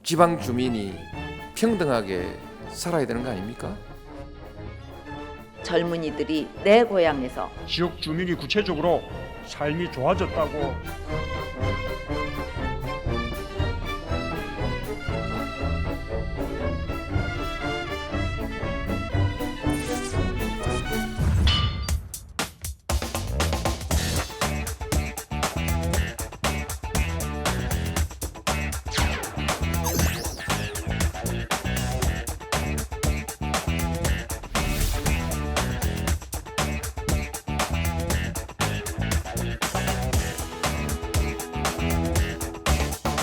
지방 주민이 평등하게 살아야 되는 거 아닙니까? 젊은이들이 내 고향에서 지역 주민이 구체적으로 삶이 좋아졌다고.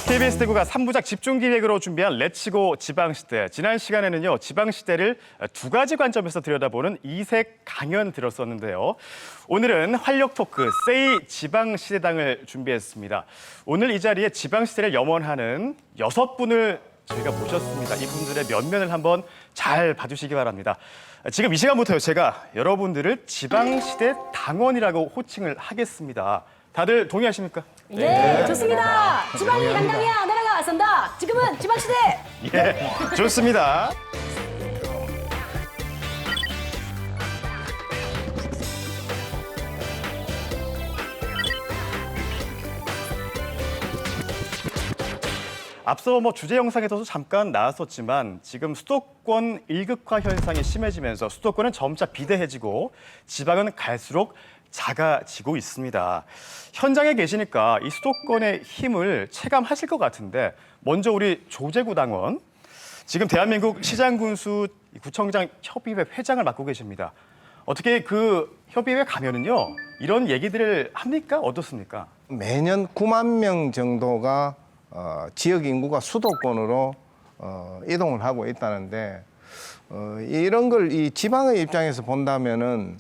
KBS 대구가 3부작 집중기획으로 준비한 레츠고 지방시대. 지난 시간에는요, 지방시대를 두 가지 관점에서 들여다보는 이색 강연 들었었는데요. 오늘은 활력 토크, 세이 지방시대당을 준비했습니다. 오늘 이 자리에 지방시대를 염원하는 6분을 저희가 모셨습니다. 이분들의 면면을 한번 잘 봐주시기 바랍니다. 지금 이 시간부터요, 제가 여러분들을 지방시대 당원이라고 호칭을 하겠습니다. 다들 동의하십니까? 네, 좋습니다. 지방이 당당해야 나라가 선다. 지금은 지방시대. 예, 좋습니다. 앞서 주제 영상에서도 잠깐 나왔었지만 지금 수도권 일극화 현상이 심해지면서 수도권은 점차 비대해지고 지방은 갈수록 작아지고 있습니다. 현장에 계시니까 이 수도권의 힘을 체감하실 것 같은데 먼저 우리 조재구 당원, 지금 대한민국 시장군수 구청장 협의회 회장을 맡고 계십니다. 어떻게 그 협의회 가면은요 이런 얘기들을 합니까? 어떻습니까? 매년 9만 명 정도가 지역 인구가 수도권으로 이동을 하고 있다는데 이런 걸 이 지방의 입장에서 본다면은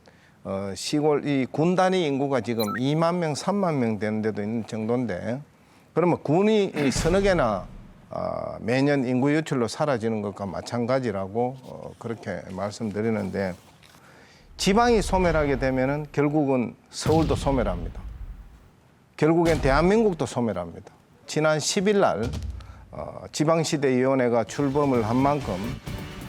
시골 이 군 단위 인구가 지금 2만 명, 3만 명 되는 데도 있는 정도인데 그러면 군이 이 서너 개나 매년 인구 유출로 사라지는 것과 마찬가지라고 그렇게 말씀드리는데 지방이 소멸하게 되면은 결국은 서울도 소멸합니다. 결국엔 대한민국도 소멸합니다. 지난 10일 날 지방시대위원회가 출범을 한 만큼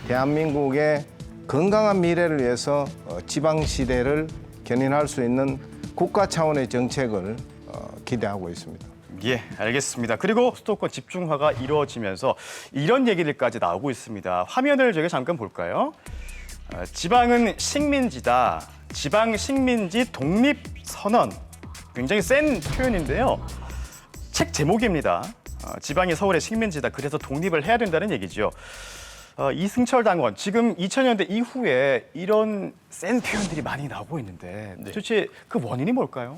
대한민국의 건강한 미래를 위해서 지방시대를 견인할 수 있는 국가 차원의 정책을 기대하고 있습니다. 예, 알겠습니다. 그리고 수도권 집중화가 이루어지면서 이런 얘기들까지 나오고 있습니다. 화면을 저희가 잠깐 볼까요? 지방은 식민지다. 지방 식민지 독립선언. 굉장히 센 표현인데요. 책 제목입니다. 지방이 서울의 식민지다. 그래서 독립을 해야 된다는 얘기죠. 이승철 당원, 지금 2000년대 이후에 이런 센 표현들이 많이 나오고 있는데 도대체 그 원인이 뭘까요?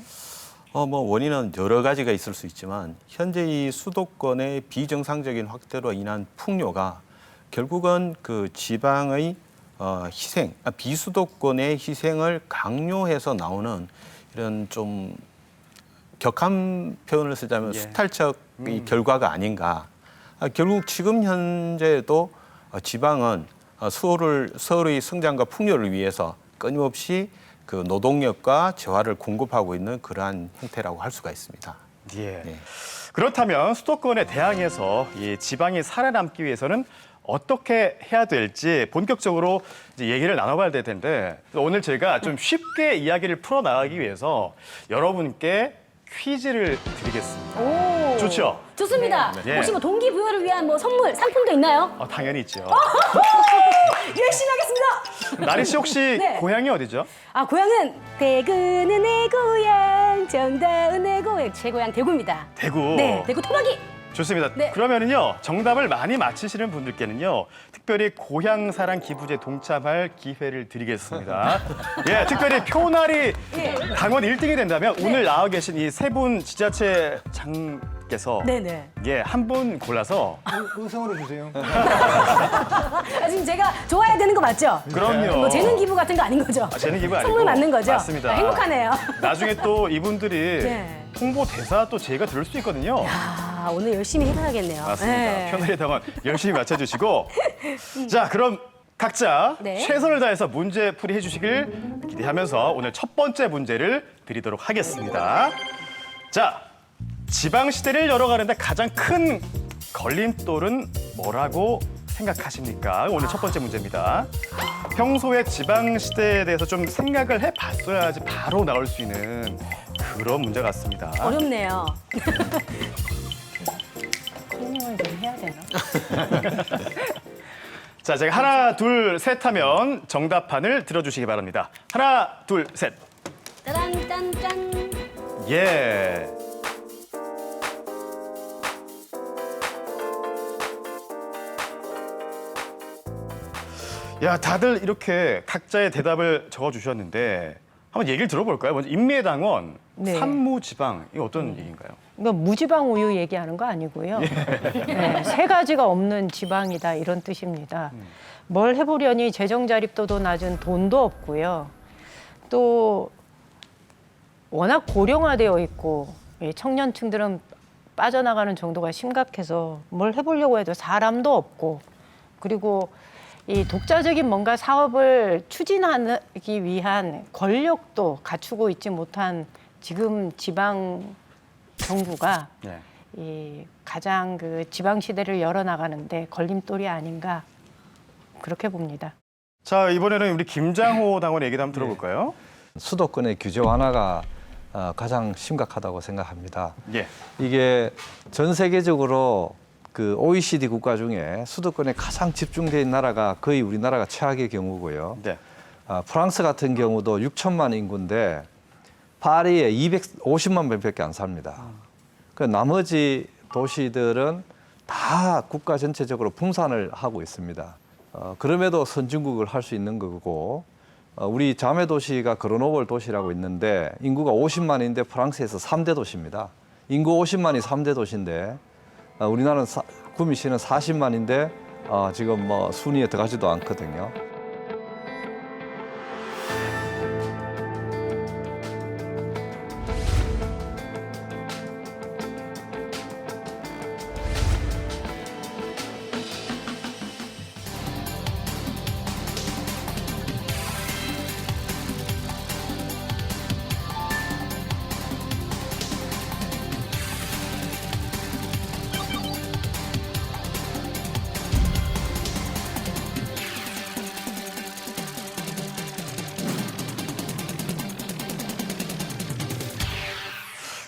원인은 여러 가지가 있을 수 있지만 현재 이 수도권의 비정상적인 확대로 인한 풍요가 결국은 그 지방의 희생, 비수도권의 희생을 강요해서 나오는 이런 좀 격한 표현을 쓰자면 수탈적 결과가 아닌가. 결국 지금 현재도 지방은 서울의 성장과 풍요를 위해서 끊임없이 그 노동력과 재화를 공급하고 있는 그러한 형태라고 할 수가 있습니다. 예. 네. 그렇다면 수도권에 대항해서 이 지방이 살아남기 위해서는 어떻게 해야 될지 본격적으로 이제 얘기를 나눠봐야 될 텐데 오늘 제가 좀 쉽게 이야기를 풀어나가기 위해서 여러분께 퀴즈를 드리겠습니다. 오, 좋죠? 좋습니다. 네. 혹시 동기부여를 위한 선물, 상품도 있나요? 당연히 있죠. 열심히 하겠습니다. 나리 씨 혹시 네. 고향이 어디죠? 고향은 대구는 내 고향, 정다은 내 고향. 제 고향 대구입니다. 대구. 네, 대구 토박이. 좋습니다. 네. 그러면은요 정답을 많이 맞히시는 분들께는요 특별히 고향 사랑 기부제 동참할 기회를 드리겠습니다. 예, 특별히 표나리 당원 1등이 된다면 오늘 나와 계신 이 세 분 지자체장께서 네네. 예, 한 분 골라서 음성으로 주세요. 지금 제가 좋아야 되는 거 맞죠? 그럼요. 재능 기부 같은 거 아닌 거죠? 재능 기부 아니고 선물 맞는 거죠? 맞습니다. 행복하네요. 나중에 또 이분들이 네. 홍보 대사 또 저희가 들을 수 있거든요. 오늘 열심히 해봐야겠네요. 맞습니다. 네. 표나리 당원 열심히 맞춰주시고 자 그럼 각자 네. 최선을 다해서 문제 풀이해 주시길 기대하면서 오늘 첫 번째 문제를 드리도록 하겠습니다. 자, 지방시대를 열어가는데 가장 큰 걸림돌은 뭐라고 생각하십니까? 오늘 첫 번째 문제입니다. 평소에 지방시대에 대해서 좀 생각을 해봤어야지 바로 나올 수 있는 그런 문제 같습니다. 어렵네요. 설명을 좀 해야 되나? 자, 제가 하나, 둘, 셋 하면 정답판을 들어주시기 바랍니다. 하나, 둘, 셋. 짜란, 짠, 짠. 예. 야, 다들 이렇게 각자의 대답을 적어주셨는데 한번 얘기를 들어볼까요? 먼저 인민당원, 네. 산무지방, 이거 어떤 얘기인가요? 이거 무지방 우유 얘기하는 거 아니고요. 네, 세 가지가 없는 지방이다 이런 뜻입니다. 뭘 해보려니 재정 자립도도 낮은 돈도 없고요. 또 워낙 고령화되어 있고 청년층들은 빠져나가는 정도가 심각해서 뭘 해보려고 해도 사람도 없고 그리고 이 독자적인 뭔가 사업을 추진하기 위한 권력도 갖추고 있지 못한 지금 지방 정부가 네. 이 가장 그 지방 시대를 열어나가는데 걸림돌이 아닌가 그렇게 봅니다. 자, 이번에는 우리 김장호 당원 얘기도 한번 들어볼까요? 수도권의 규제 완화가 가장 심각하다고 생각합니다. 예. 이게 전 세계적으로 그 OECD 국가 중에 수도권에 가장 집중된 나라가 거의 우리나라가 최악의 경우고요. 네. 프랑스 같은 경우도 6천만 인구인데 파리에 250만 명밖에 안 삽니다. 그 나머지 도시들은 다 국가 전체적으로 분산을 하고 있습니다. 그럼에도 선진국을 할 수 있는 거고 우리 자매 도시가 그르노블 도시라고 있는데 인구가 50만인데 프랑스에서 3대 도시입니다. 인구 50만이 3대 도시인데 우리나라는 구미시는 40만인데 지금 뭐 순위에 들어가지도 않거든요.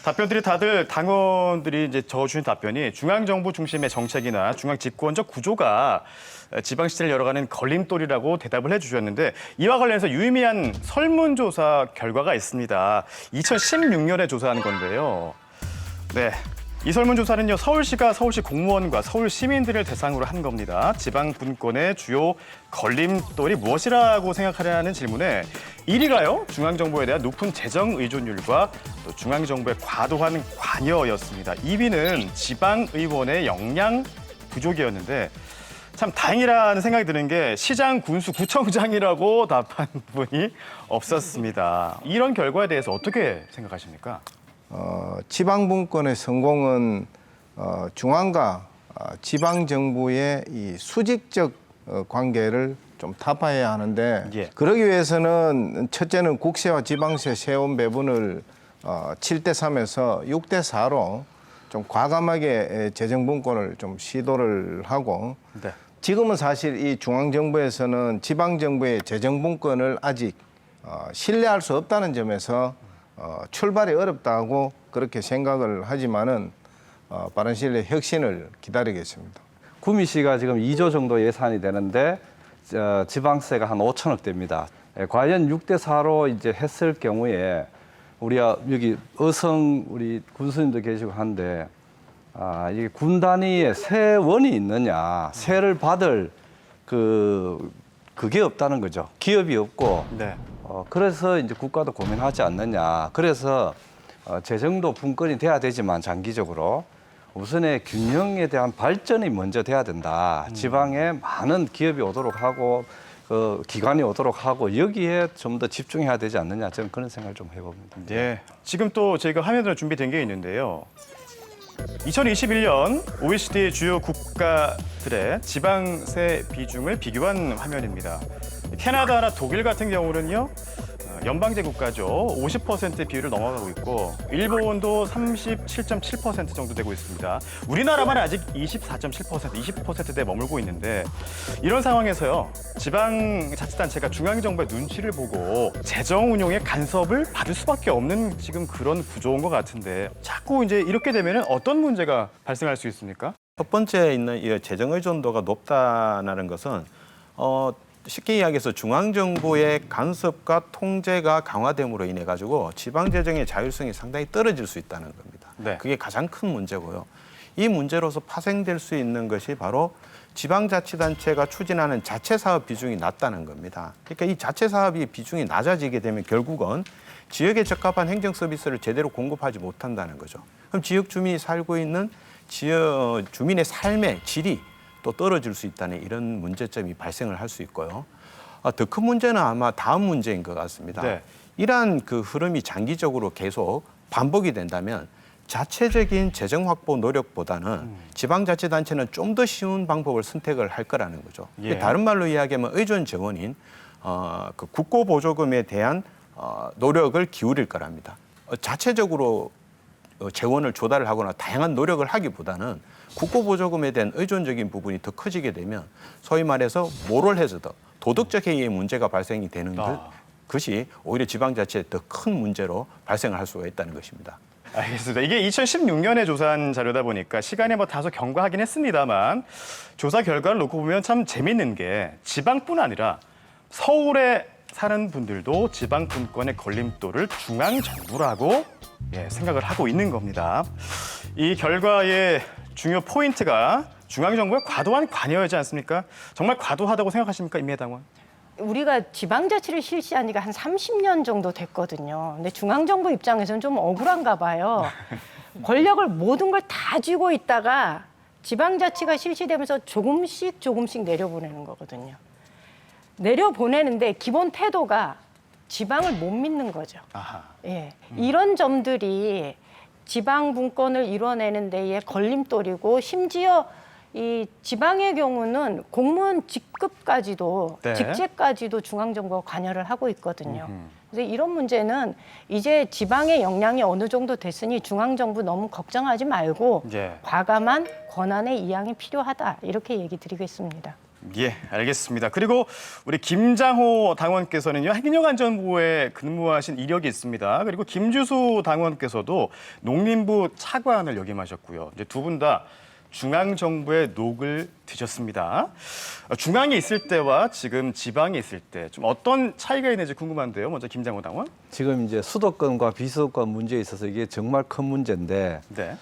답변들이 다들 당원들이 이제 적어주신 답변이 중앙정부 중심의 정책이나 중앙 집권적 구조가 지방시대를 열어가는 걸림돌이라고 대답을 해주셨는데 이와 관련해서 유의미한 설문조사 결과가 있습니다. 2016년에 조사한 건데요. 네. 이 설문조사는요, 서울시가 서울시 공무원과 서울 시민들을 대상으로 한 겁니다. 지방 분권의 주요 걸림돌이 무엇이라고 생각하냐는 질문에 1위가요, 중앙정부에 대한 높은 재정 의존율과 또 중앙정부의 과도한 관여였습니다. 2위는 지방의원의 역량 부족이었는데 참 다행이라는 생각이 드는 게 시장, 군수, 구청장이라고 답한 분이 없었습니다. 이런 결과에 대해서 어떻게 생각하십니까? 지방 분권의 성공은 중앙과 지방 정부의 이 수직적 관계를 좀 타파해야 하는데 예. 그러기 위해서는 첫째는 국세와 지방세 세원 배분을 7대 3에서 6대 4로 좀 과감하게 재정 분권을 좀 시도를 하고 네. 지금은 사실 이 중앙 정부에서는 지방 정부의 재정 분권을 아직 신뢰할 수 없다는 점에서 출발이 어렵다고 그렇게 생각을 하지만은 빠른 시일 내에 혁신을 기다리겠습니다. 구미시가 지금 2조 정도 예산이 되는데 지방세가 한 5천억 됩니다. 과연 6대 4로 이제 했을 경우에 우리가 여기 어성 우리 군수님도 계시고 한데 이게 군 단위의 세원이 있느냐, 세를 받을 그게 없다는 거죠. 기업이 없고. 네. 그래서 이제 국가도 고민하지 않느냐. 그래서 재정도 분권이 돼야 되지만 장기적으로 우선의 균형에 대한 발전이 먼저 돼야 된다. 지방에 많은 기업이 오도록 하고 기관이 오도록 하고 여기에 좀 더 집중해야 되지 않느냐. 저는 그런 생각을 좀 해봅니다. 네. 지금 또 저희가 화면으로 준비된 게 있는데요. 2021년 OECD 주요 국가들의 지방세 비중을 비교한 화면입니다. 캐나다나 독일 같은 경우는요, 연방제 국가죠. 50% 비율을 넘어가고 있고 일본도 37.7% 정도 되고 있습니다. 우리나라만 아직 24.7%, 20%대에 머물고 있는데 이런 상황에서요. 지방자치단체가 중앙정부의 눈치를 보고 재정 운용에 간섭을 받을 수밖에 없는 지금 그런 구조인 것 같은데 자꾸 이제 이렇게 되면 어떤 문제가 발생할 수 있습니까? 첫 번째 있는 이 재정 의존도가 높다는 것은 쉽게 이야기해서 중앙정부의 간섭과 통제가 강화됨으로 인해 가지고 지방 재정의 자율성이 상당히 떨어질 수 있다는 겁니다. 네. 그게 가장 큰 문제고요. 이 문제로서 파생될 수 있는 것이 바로 지방자치단체가 추진하는 자체 사업 비중이 낮다는 겁니다. 그러니까 이 자체 사업이 비중이 낮아지게 되면 결국은 지역에 적합한 행정 서비스를 제대로 공급하지 못한다는 거죠. 그럼 지역 주민이 살고 있는 지역 주민의 삶의 질이 또 떨어질 수 있다는 이런 문제점이 발생을 할 수 있고요. 더 큰 문제는 아마 다음 문제인 것 같습니다. 네. 이러한 그 흐름이 장기적으로 계속 반복이 된다면 자체적인 재정 확보 노력보다는 지방자치단체는 좀 더 쉬운 방법을 선택을 할 거라는 거죠. 예. 다른 말로 이야기하면 의존 재원인 그 국고보조금에 대한 노력을 기울일 거랍니다. 자체적으로 재원을 조달을 하거나 다양한 노력을 하기보다는 국고보조금에 대한 의존적인 부분이 더 커지게 되면 소위 말해서 모럴 해저드, 도덕적 해이의 문제가 발생이 되는 것이 오히려 지방자치에 더 큰 문제로 발생을 할 수가 있다는 것입니다. 알겠습니다. 이게 2016년에 조사한 자료다 보니까 시간이 뭐 다소 경과하긴 했습니다만 조사 결과를 놓고 보면 참 재밌는 게 지방뿐 아니라 서울에 사는 분들도 지방 분권의 걸림돌을 중앙정부라고 생각을 하고 있는 겁니다. 이 결과의 중요 포인트가 중앙정부의 과도한 관여이지 않습니까? 정말 과도하다고 생각하십니까, 임혜당 의원? 우리가 지방자치를 실시한 지가 한 30년 정도 됐거든요. 근데 중앙정부 입장에서는 좀 억울한가 봐요. 권력을 모든 걸 다 쥐고 있다가 지방자치가 실시되면서 조금씩 내려보내는 거거든요. 내려보내는데 기본 태도가 지방을 못 믿는 거죠. 아하. 예, 이런 점들이 지방 분권을 이뤄내는 데에 걸림돌이고 심지어 이 지방의 경우는 공무원 직급까지도 네. 직제까지도 중앙정부가 관여를 하고 있거든요. 그래서 이런 문제는 이제 지방의 역량이 어느 정도 됐으니 중앙정부 너무 걱정하지 말고 예. 과감한 권한의 이양이 필요하다 이렇게 얘기 드리겠습니다. 예, 알겠습니다. 그리고 우리 김장호 당원께서는요, 행정안전부에 근무하신 이력이 있습니다. 그리고 김주수 당원께서도 농림부 차관을 역임하셨고요. 이제 두 분 다 중앙정부의 녹을 드셨습니다. 중앙에 있을 때와 지금 지방에 있을 때 좀 어떤 차이가 있는지 궁금한데요. 먼저 김장호 당원. 지금 이제 수도권과 비수도권 문제에 있어서 이게 정말 큰 문제인데 네.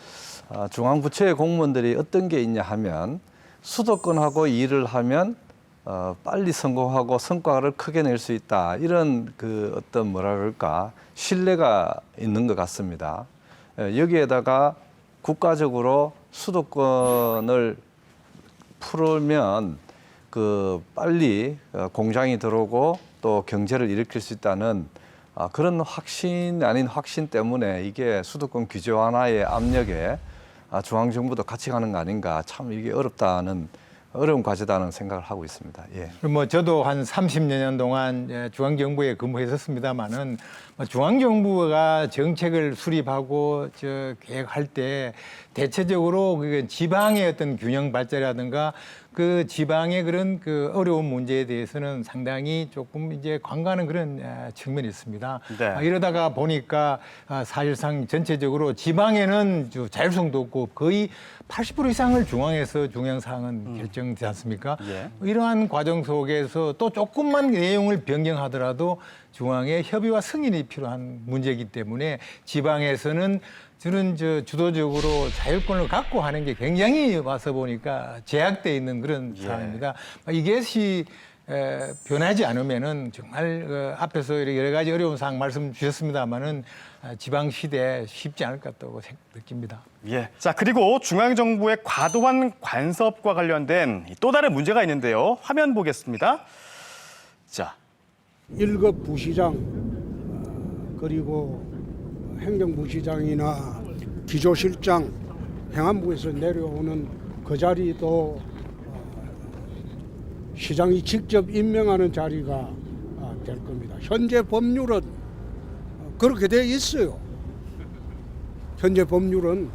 중앙부처의 공무원들이 어떤 게 있냐 하면 수도권하고 일을 하면 빨리 성공하고 성과를 크게 낼 수 있다. 이런 그 어떤 뭐라 그럴까 신뢰가 있는 것 같습니다. 여기에다가 국가적으로 수도권을 풀면 그 빨리 공장이 들어오고 또 경제를 일으킬 수 있다는 그런 확신 아닌 확신 때문에 이게 수도권 규제 완화의 압력에 중앙정부도 같이 가는 거 아닌가. 참 이게 어려운 과제다는 생각을 하고 있습니다. 예. 뭐 저도 한 30년 동안 중앙정부에 근무했었습니다만은 중앙정부가 정책을 수립하고 계획할 때 대체적으로 그 지방의 어떤 균형 발전이라든가 그 지방의 그런 그 어려운 문제에 대해서는 상당히 조금 이제 관가하는 그런 측면이 있습니다. 네. 이러다가 보니까 사실상 전체적으로 지방에는 자율성도 없고 거의 80% 이상을 중앙에서 중요한 사항은 결정되지 않습니까? 예. 이러한 과정 속에서 또 조금만 내용을 변경하더라도 중앙의 협의와 승인이 필요한 문제이기 때문에 지방에서는 저는 주도적으로 자율권을 갖고 하는 게 굉장히 와서 보니까 제약돼 있는 그런 상황입니다. 이것이 변하지 않으면은 정말 앞에서 여러 가지 어려운 사항 말씀 주셨습니다만은 지방 시대 쉽지 않을 것 같다고 느낍니다. 예. 자, 그리고 중앙정부의 과도한 간섭과 관련된 또 다른 문제가 있는데요. 화면 보겠습니다. 자, 1급 부시장 그리고 행정부시장이나 기조실장 행안부에서 내려오는 그 자리도 시장이 직접 임명하는 자리가 될 겁니다. 현재 법률은 그렇게 되어 있어요. 현재 법률은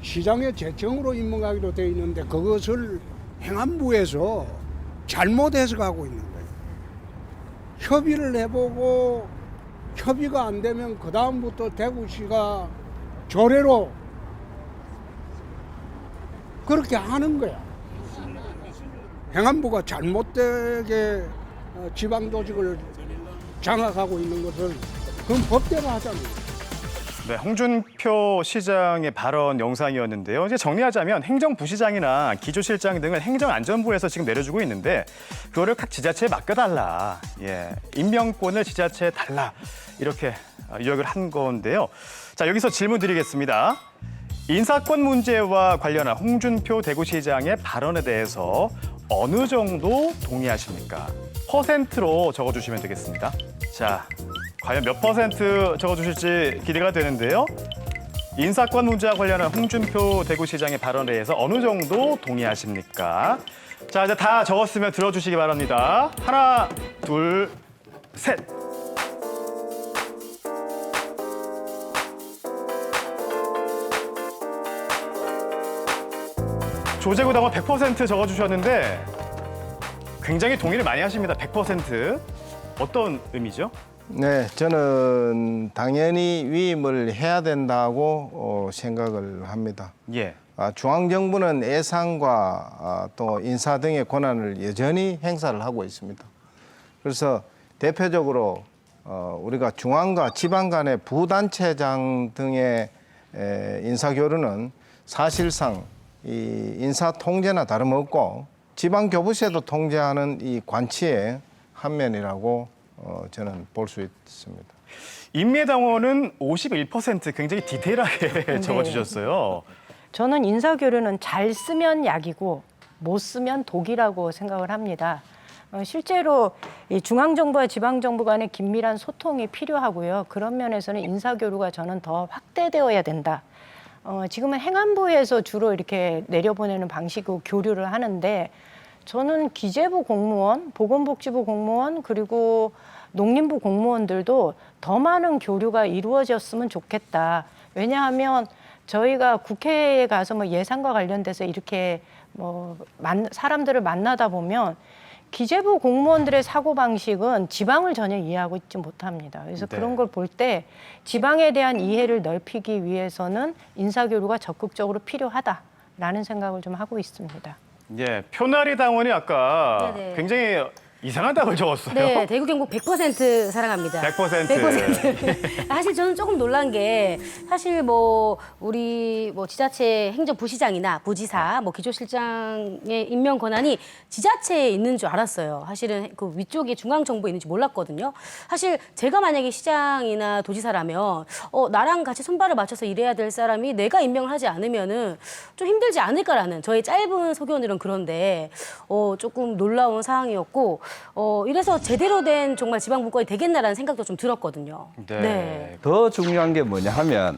시장의 재청으로 임명하기로 되어 있는데 그것을 행안부에서 잘못 해석하고 있는 거예요. 협의를 해보고 협의가 안 되면 그 다음부터 대구시가 조례로 그렇게 하는 거야. 행안부가 잘못되게 지방조직을 장악하고 있는 것을 그건 법대로 하자는. 네, 홍준표 시장의 발언 영상이었는데요. 이제 정리하자면 행정부시장이나 기조실장 등은 행정안전부에서 지금 내려주고 있는데 그거를 각 지자체에 맡겨달라. 예, 임명권을 지자체에 달라. 이렇게 요약을 한 건데요. 자, 여기서 질문 드리겠습니다. 인사권 문제와 관련한 홍준표 대구시장의 발언에 대해서 어느 정도 동의하십니까? 퍼센트로 적어주시면 되겠습니다. 자, 과연 몇 퍼센트 적어주실지 기대가 되는데요. 인사권 문제와 관련한 홍준표 대구시장의 발언에 대해서 어느 정도 동의하십니까? 자, 이제 다 적었으면 들어주시기 바랍니다. 하나, 둘, 셋. 조재구 당원 100% 적어주셨는데 굉장히 동의를 많이 하십니다. 100%. 어떤 의미죠? 네, 저는 당연히 위임을 해야 된다고 생각을 합니다. 예. 중앙정부는 예산과 또 인사 등의 권한을 여전히 행사를 하고 있습니다. 그래서 대표적으로 우리가 중앙과 지방 간의 부단체장 등의 인사교류는 사실상 이 인사 통제나 다름없고 지방 교부세도 통제하는 이 관치의 한 면이라고 저는 볼 수 있습니다. 인미당원은 51% 굉장히 디테일하게 적어주셨어요. 저는 인사교류는 잘 쓰면 약이고 못 쓰면 독이라고 생각을 합니다. 실제로 이 중앙정부와 지방정부 간의 긴밀한 소통이 필요하고요. 그런 면에서는 인사교류가 저는 더 확대되어야 된다. 지금은 행안부에서 주로 이렇게 내려보내는 방식으로 교류를 하는데 저는 기재부 공무원, 보건복지부 공무원 그리고 농림부 공무원들도 더 많은 교류가 이루어졌으면 좋겠다. 왜냐하면 저희가 국회에 가서 뭐 예산과 관련돼서 이렇게 뭐 사람들을 만나다 보면 기재부 공무원들의 사고방식은 지방을 전혀 이해하고 있지 못합니다. 그래서 네. 그런 걸 볼 때 지방에 대한 이해를 넓히기 위해서는 인사교류가 적극적으로 필요하다라는 생각을 좀 하고 있습니다. 예, 표나리 당원이 아까 네네. 굉장히 이상한 답을 적었어요. 네, 대구 경북 100% 사랑합니다. 100%. 100%. 사실 저는 조금 놀란 게 사실 뭐 우리 뭐 지자체 행정부시장이나 부지사 뭐 기조실장의 임명 권한이 지자체에 있는 줄 알았어요. 사실은 그 위쪽에 중앙정부에 있는지 몰랐거든요. 사실 제가 만약에 시장이나 도지사라면 나랑 같이 손발을 맞춰서 일해야 될 사람이 내가 임명을 하지 않으면은 좀 힘들지 않을까라는 저의 짧은 소견으로는 그런데 조금 놀라운 상황이었고 이래서 제대로 된 정말 지방 분권이 되겠나라는 생각도 좀 들었거든요. 네. 더 중요한 게 뭐냐 하면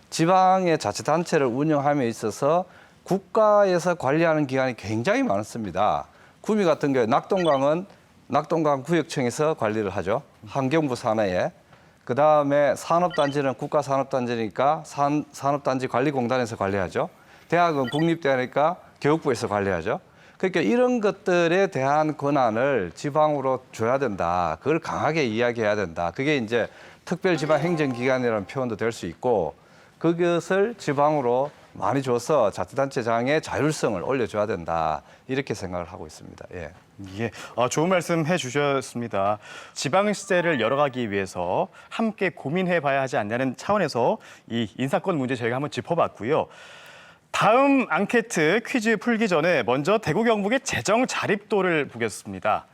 지방의 자치단체를 운영함에 있어서 국가에서 관리하는 기관이 굉장히 많습니다. 구미 같은 경우에 낙동강은 낙동강 구역청에서 관리를 하죠. 환경부 산하에. 그다음에 산업단지는 국가산업단지니까 산업단지관리공단에서 관리하죠. 대학은 국립대니까 교육부에서 관리하죠. 그러니까 이런 것들에 대한 권한을 지방으로 줘야 된다. 그걸 강하게 이야기해야 된다. 그게 이제 특별지방행정기관이라는 표현도 될 수 있고 그것을 지방으로 많이 줘서 자치단체장의 자율성을 올려줘야 된다. 이렇게 생각을 하고 있습니다. 예. 예, 좋은 말씀 해주셨습니다. 지방시제를 열어가기 위해서 함께 고민해봐야 하지 않냐는 차원에서 이 인사권 문제 저희가 한번 짚어봤고요. 다음 앙케이트 퀴즈 풀기 전에 먼저 대구 경북의 재정 자립도를 보겠습니다.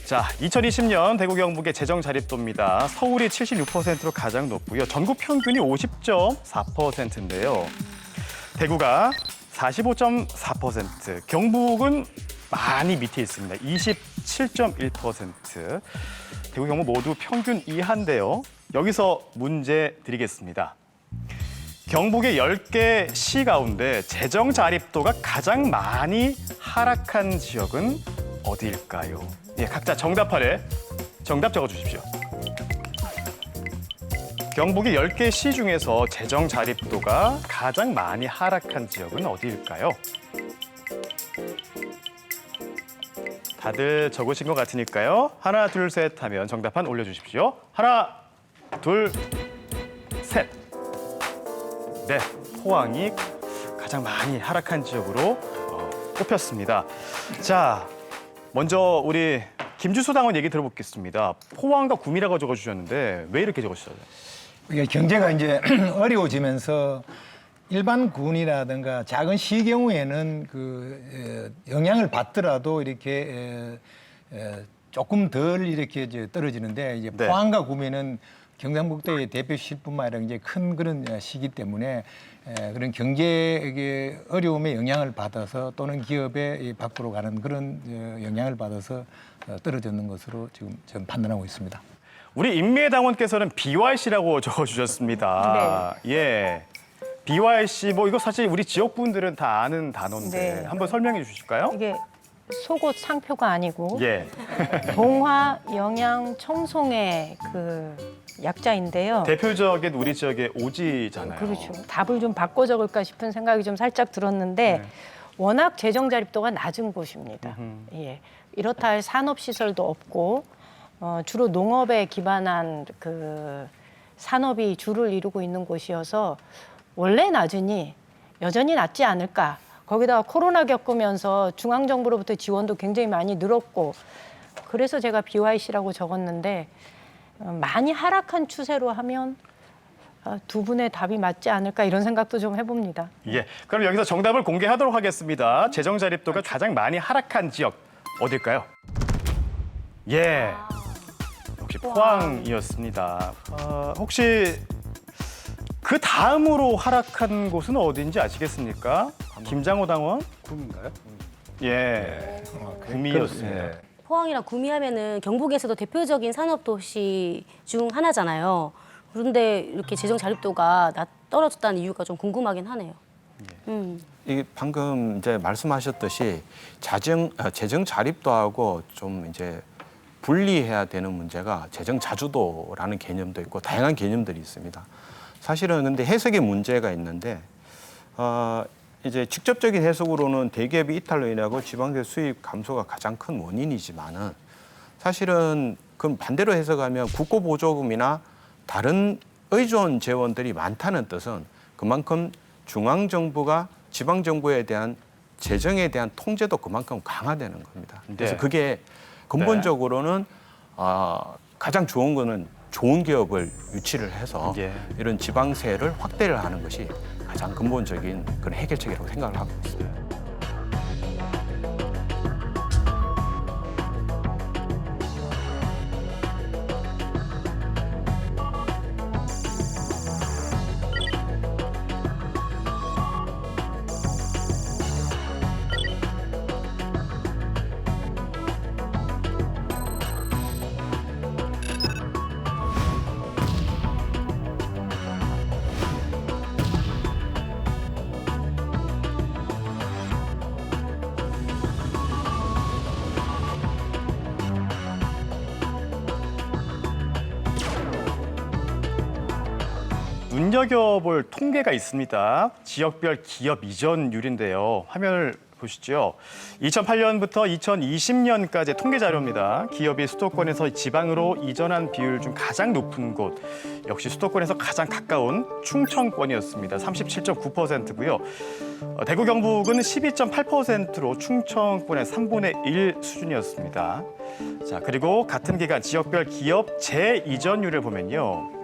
자, 2020년 대구 경북의 재정 자립도입니다. 서울이 76%로 가장 높고요. 전국 평균이 50.4%인데요. 대구가 45.4%, 경북은 많이 밑에 있습니다. 27.1%. 대구 경북 모두 평균 이하인데요. 여기서 문제 드리겠습니다. 경북의 10개 시 가운데 재정 자립도가 가장 많이 하락한 지역은 어디일까요? 예, 각자 정답판에 정답 적어주십시오. 경북의 10개 시 중에서 재정 자립도가 가장 많이 하락한 지역은 어디일까요? 다들 적으신 것 같으니까요. 하나, 둘, 셋 하면 정답판 올려주십시오. 하나, 둘, 셋. 네, 포항이 가장 많이 하락한 지역으로 꼽혔습니다. 자, 먼저 우리 김주수 당원 얘기 들어보겠습니다. 포항과 구미라고 적어주셨는데 왜 이렇게 적으셨어요? 이게 경제가 이제 어려워지면서 일반 군이라든가 작은 시 경우에는 그 영향을 받더라도 이렇게 조금 덜 이렇게 이제 떨어지는데 이제 네. 포항과 구미는 경상북도의 대표시뿐만 아니라 이제 큰 그런 시기 때문에 그런 경제의 어려움에 영향을 받아서 또는 기업의 밖으로 가는 그런 영향을 받아서 떨어졌는 것으로 지금 저는 판단하고 있습니다. 우리 인미애당원께서는 BYC라고 적어주셨습니다. 예, BYC 뭐 이거 사실 우리 지역 분들은 다 아는 단어인데 네. 한번 설명해 주실까요? 이게 속옷 상표가 아니고 예, 동화 영양 청송의 그 약자인데요. 대표적인 우리 지역의 오지잖아요. 그렇죠. 답을 좀 바꿔 적을까 싶은 생각이 좀 살짝 들었는데 워낙 재정 자립도가 낮은 곳입니다. 예, 이렇다 할 산업 시설도 없고 주로 농업에 기반한 그 산업이 주를 이루고 있는 곳이어서 원래 낮으니 여전히 낮지 않을까. 거기다가 코로나 겪으면서 중앙정부로부터 지원도 굉장히 많이 늘었고 그래서 제가 BYC라고 적었는데 많이 하락한 추세로 하면 두 분의 답이 맞지 않을까 이런 생각도 좀 해봅니다. 예, 그럼 여기서 정답을 공개하도록 하겠습니다. 재정 자립도가 가장 많이 하락한 지역 어딜까요? 예, 역시 포항이었습니다. 혹시 그 다음으로 하락한 곳은 어딘지 아시겠습니까? 김장호 당원? 구미인가요? 예, 구미였습니다. 포항이랑 구미하면은 경북에서도 대표적인 산업 도시 중 하나잖아요. 그런데 이렇게 재정 자립도가 떨어졌다는 이유가 좀 궁금하긴 하네요. 이게 방금 이제 말씀하셨듯이 재정 자립도하고 좀 이제 분리해야 되는 문제가 재정 자주도라는 개념도 있고 다양한 개념들이 있습니다. 사실은 근데 해석에 문제가 있는데 이제 직접적인 해석으로는 대기업이 이탈로 인하고 지방세 수입 감소가 가장 큰 원인이지만은 사실은 그럼 반대로 해석하면 국고보조금이나 다른 의존 재원들이 많다는 뜻은 그만큼 중앙정부가 지방정부에 대한 재정에 대한 통제도 그만큼 강화되는 겁니다. 그래서 네. 그게 근본적으로는 가장 좋은 거는 좋은 기업을 유치를 해서 예. 이런 지방세를 확대를 하는 것이 가장 근본적인 그런 해결책이라고 생각을 하고 있습니다. 눈여겨볼 통계가 있습니다. 지역별 기업 이전율인데요. 화면을 보시죠. 2008년부터 2020년까지 통계 자료입니다. 기업이 수도권에서 지방으로 이전한 비율 중 가장 높은 곳, 역시 수도권에서 가장 가까운 충청권이었습니다. 37.9%고요. 대구 경북은 12.8%로 충청권의 3분의 1 수준이었습니다. 자, 그리고 같은 기간 지역별 기업 재이전율을 보면요.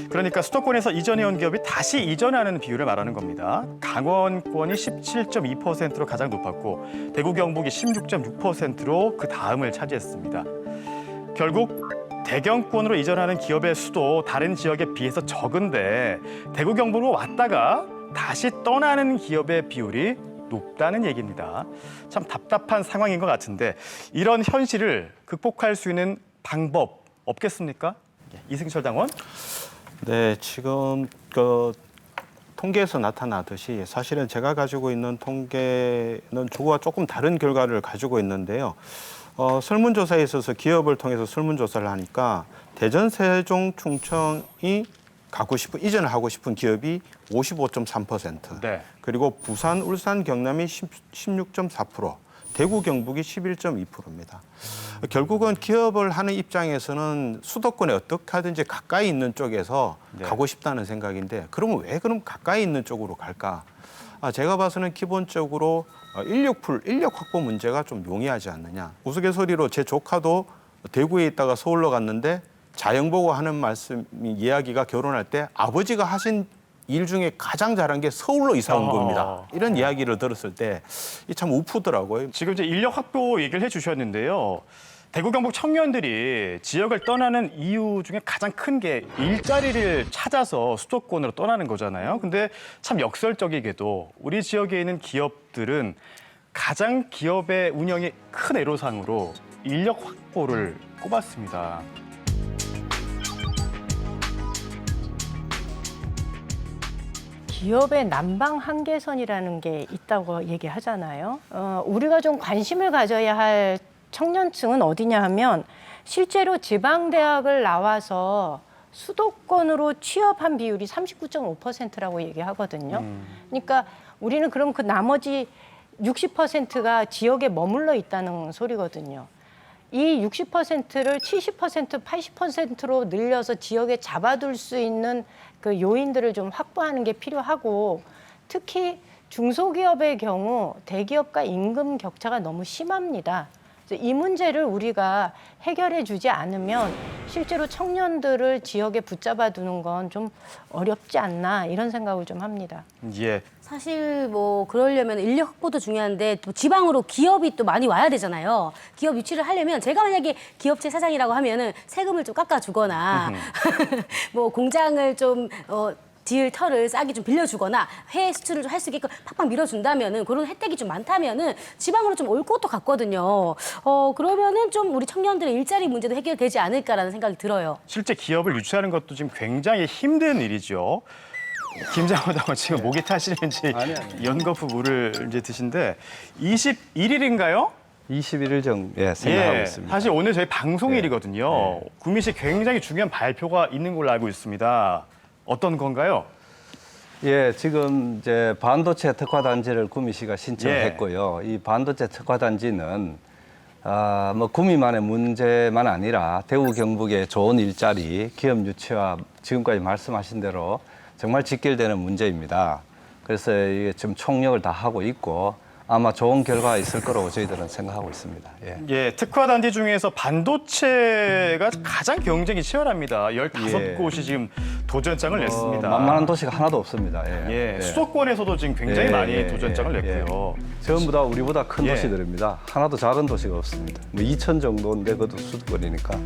그러니까 수도권에서 이전해온 기업이 다시 이전하는 비율을 말하는 겁니다. 강원권이 17.2%로 가장 높았고 대구 경북이 16.6%로 그 다음을 차지했습니다. 결국 대경권으로 이전하는 기업의 수도 다른 지역에 비해서 적은데 대구 경북으로 왔다가 다시 떠나는 기업의 비율이 높다는 얘기입니다. 참 답답한 상황인 것 같은데 이런 현실을 극복할 수 있는 방법 없겠습니까? 이승철 당원. 네, 지금 그 통계에서 나타나듯이 사실은 제가 가지고 있는 통계는 저와 조금 다른 결과를 가지고 있는데요. 설문조사에 있어서 기업을 통해서 설문조사를 하니까 대전, 세종, 충청이 이전을 하고 싶은 기업이 55.3%, 네. 그리고 부산, 울산, 경남이 16.4%, 대구, 경북이 11.2%입니다. 결국은 기업을 하는 입장에서는 수도권에 어떻게 하든지 가까이 있는 쪽에서 가고 싶다는 생각인데 그러면 왜 그럼 가까이 있는 쪽으로 갈까? 제가 봐서는 기본적으로 인력 확보 문제가 좀 용이하지 않느냐. 우스갯소리로 제 조카도 대구에 있다가 서울로 갔는데 자영 보고 하는 이야기가 결혼할 때 아버지가 하신 일 중에 가장 잘한 게 서울로 이사 온 겁니다. 이런 이야기를 들었을 때 참 우프더라고요. 지금 이제 인력 확보 얘기를 해주셨는데요. 대구 경북 청년들이 지역을 떠나는 이유 중에 가장 큰 게 일자리를 찾아서 수도권으로 떠나는 거잖아요. 근데 참 역설적이게도 우리 지역에 있는 기업들은 가장 기업의 운영이 큰 애로사항으로 인력 확보를 꼽았습니다. 기업의 난방 한계선이라는 게 있다고 얘기하잖아요. 우리가 좀 관심을 가져야 할 청년층은 어디냐 하면 실제로 지방대학을 나와서 수도권으로 취업한 비율이 39.5%라고 얘기하거든요. 그러니까 우리는 그럼 그 나머지 60%가 지역에 머물러 있다는 소리거든요. 이 60%를 70%, 80%로 늘려서 지역에 잡아둘 수 있는 그 요인들을 좀 확보하는 게 필요하고 특히 중소기업의 경우 대기업과 임금 격차가 너무 심합니다. 그래서 이 문제를 우리가 해결해 주지 않으면 실제로 청년들을 지역에 붙잡아 두는 건 좀 어렵지 않나 이런 생각을 좀 합니다. 예. 사실 뭐 그러려면 인력 확보도 중요한데 또 지방으로 기업이 또 많이 와야 되잖아요. 기업 유치를 하려면 제가 만약에 기업체 사장이라고 하면은 세금을 좀 깎아주거나 뭐 공장을 좀 지을 터를 싸게 좀 빌려주거나 해외 수출을 좀 할 수 있게끔 팍팍 밀어준다면은 그런 혜택이 좀 많다면은 지방으로 좀 올 것도 같거든요. 그러면은 좀 우리 청년들의 일자리 문제도 해결되지 않을까라는 생각이 들어요. 실제 기업을 유치하는 것도 지금 굉장히 힘든 일이죠. 김장호 당원 지금 목이 타시는지 연거푸 물을 이제 드신데 21일인가요? 21일 생각하고 있습니다. 사실 오늘 저희 방송일이거든요. 구미시 굉장히 중요한 발표가 있는 걸로 알고 있습니다. 어떤 건가요? 예, 지금 이제 반도체 특화 단지를 구미시가 신청했고요. 이 반도체 특화 단지는 뭐 구미만의 문제만 아니라 대구 경북의 좋은 일자리, 기업 유치와 지금까지 말씀하신 대로 정말 직결되는 문제입니다. 그래서 이게 지금 총력을 다 하고 있고 아마 좋은 결과가 있을 거라고 저희들은 생각하고 있습니다. 예, 특화 단지 중에서 반도체가 가장 경쟁이 치열합니다. 15곳이 지금 도전장을 냈습니다. 만만한 도시가 하나도 없습니다. 수도권에서도 지금 굉장히 많이 도전장을 냈고요. 전부 다 우리보다 큰 도시들입니다. 하나도 작은 도시가 없습니다. 뭐 2천 정도인데 그것도 수도권이니까.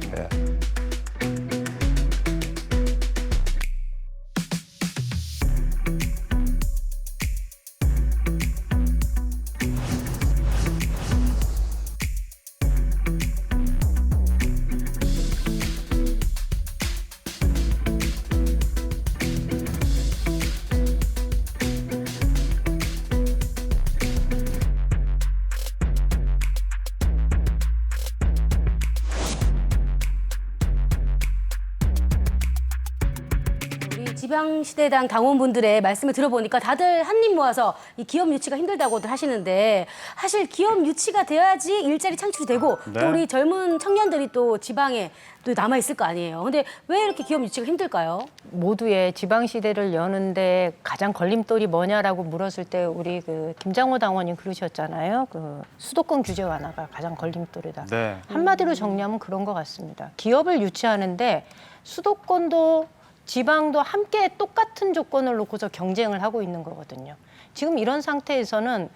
지방시대당 당원분들의 말씀을 들어보니까 다들 한입 모아서 이 기업 유치가 힘들다고들 하시는데 사실 기업 유치가 돼야지 일자리 창출이 되고 또 우리 젊은 청년들이 또 지방에 또 남아있을 거 아니에요. 근데 왜 이렇게 기업 유치가 힘들까요? 모두의 지방시대를 여는데 가장 걸림돌이 뭐냐라고 물었을 때 우리 그 김장호 당원이 그러셨잖아요. 그 수도권 규제 완화가 가장 걸림돌이다. 한마디로 정리하면 그런 것 같습니다. 기업을 유치하는데 수도권도 지방도 함께 똑같은 조건을 놓고서 경쟁을 하고 있는 거거든요. 지금 이런 상태에서는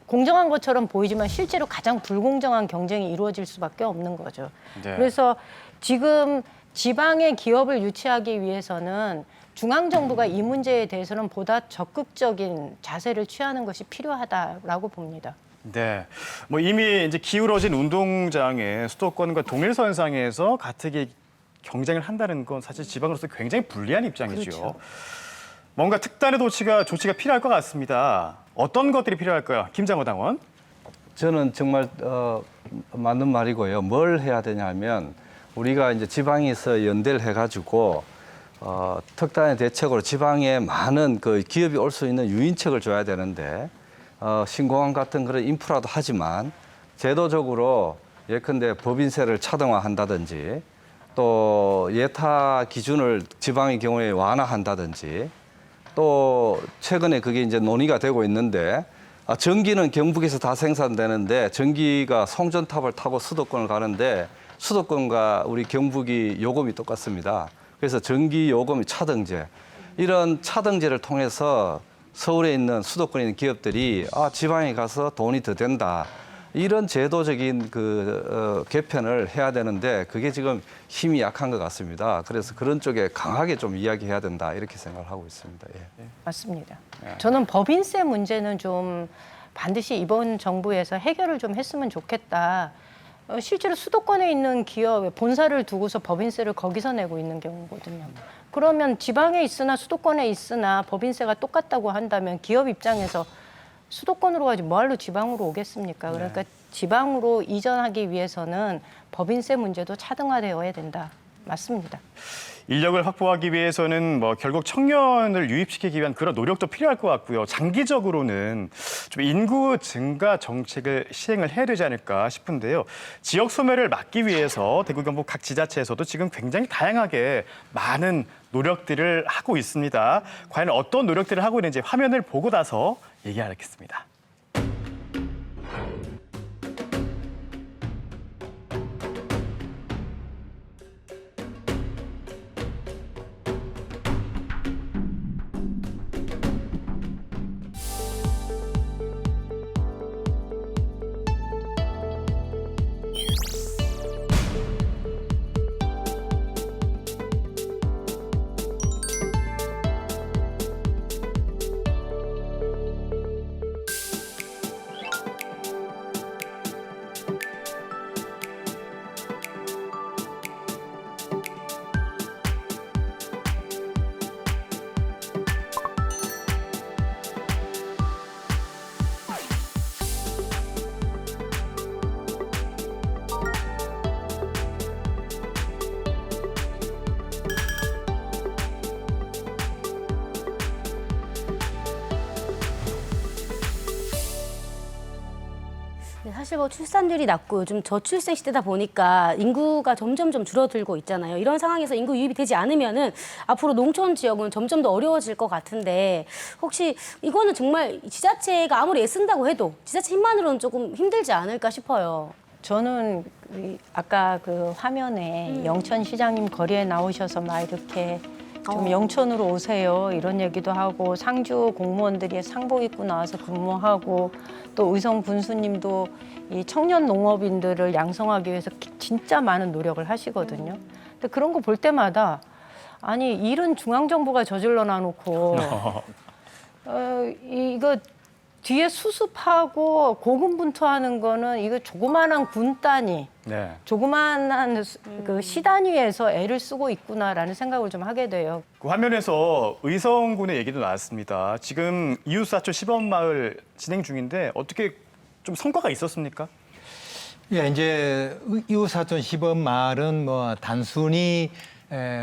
공정한 것처럼 보이지만 실제로 가장 불공정한 경쟁이 이루어질 수밖에 없는 거죠. 그래서 지금 지방의 기업을 유치하기 위해서는 중앙정부가 이 문제에 대해서는 보다 적극적인 자세를 취하는 것이 필요하다라고 봅니다. 네, 뭐 이미 이제 기울어진 운동장에 수도권과 동일선상에서 가뜩이 경쟁을 한다는 건 사실 지방으로서 굉장히 불리한 입장이죠. 뭔가 특단의 조치가 필요할 것 같습니다. 어떤 것들이 필요할까요? 김장호 당원. 저는 정말 맞는 말이고요. 뭘 해야 되냐면 우리가 이제 지방에서 연대를 해가지고 특단의 대책으로 지방에 많은 그 기업이 올 수 있는 유인책을 줘야 되는데 신공항 같은 그런 인프라도 하지만 제도적으로 예컨대 법인세를 차등화한다든지 또 예타 기준을 지방의 경우에 완화한다든지 또 최근에 그게 이제 논의가 되고 있는데 전기는 경북에서 다 생산되는데 전기가 송전탑을 타고 수도권을 가는데 수도권과 우리 경북이 요금이 똑같습니다. 그래서 전기 요금이 차등제 이런 차등제를 통해서 서울에 있는 수도권에 있는 기업들이 지방에 가서 돈이 더 된다. 이런 제도적인 개편을 해야 되는데 그게 지금 힘이 약한 것 같습니다. 그래서 그런 쪽에 강하게 좀 이야기해야 된다 이렇게 생각을 하고 있습니다. 예. 맞습니다. 저는 법인세 문제는 좀 반드시 이번 정부에서 해결을 좀 했으면 좋겠다. 실제로 수도권에 있는 기업 본사를 두고서 법인세를 거기서 내고 있는 경우거든요. 그러면 지방에 있으나 수도권에 있으나 법인세가 똑같다고 한다면 기업 입장에서 수도권으로 가지 뭐하러 지방으로 오겠습니까? 그러니까 지방으로 이전하기 위해서는 법인세 문제도 차등화되어야 된다. 맞습니다. 인력을 확보하기 위해서는 결국 청년을 유입시키기 위한 그런 노력도 필요할 것 같고요. 장기적으로는 좀 인구 증가 정책을 시행을 해야 되지 않을까 싶은데요. 지역 소멸을 막기 위해서 대구 경북 각 지자체에서도 지금 굉장히 다양하게 많은 노력들을 하고 있습니다. 과연 어떤 노력들을 하고 있는지 화면을 보고 나서 얘기하겠습니다. 사실 출산율이 낮고 요즘 저출생 시대다 보니까 인구가 점점 좀 줄어들고 있잖아요. 이런 상황에서 인구 유입이 되지 않으면은 앞으로 농촌 지역은 점점 더 어려워질 것 같은데 혹시 이거는 정말 지자체가 아무리 애쓴다고 해도 지자체 힘만으로는 조금 힘들지 않을까 싶어요. 저는 아까 그 화면에 영천 시장님 거리에 나오셔서 막 이렇게 좀 영천으로 오세요 이런 얘기도 하고 상주 공무원들이 상복 입고 나와서 근무하고 또 의성 군수님도 이 청년 농업인들을 양성하기 위해서 진짜 많은 노력을 하시거든요. 근데 그런 거 볼 때마다 아니 일은 중앙정부가 저질러 놔놓고 이거 뒤에 수습하고 고군분투하는 거는 이거 조그마한 군 단위, 조그마한 그 시단위에서 애를 쓰고 있구나라는 생각을 좀 하게 돼요. 그 화면에서 의성군의 얘기도 나왔습니다. 지금 이웃사촌 시범마을 진행 중인데 어떻게 좀 성과가 있었습니까? 예, 이제 이웃사촌 시범마을은 뭐 단순히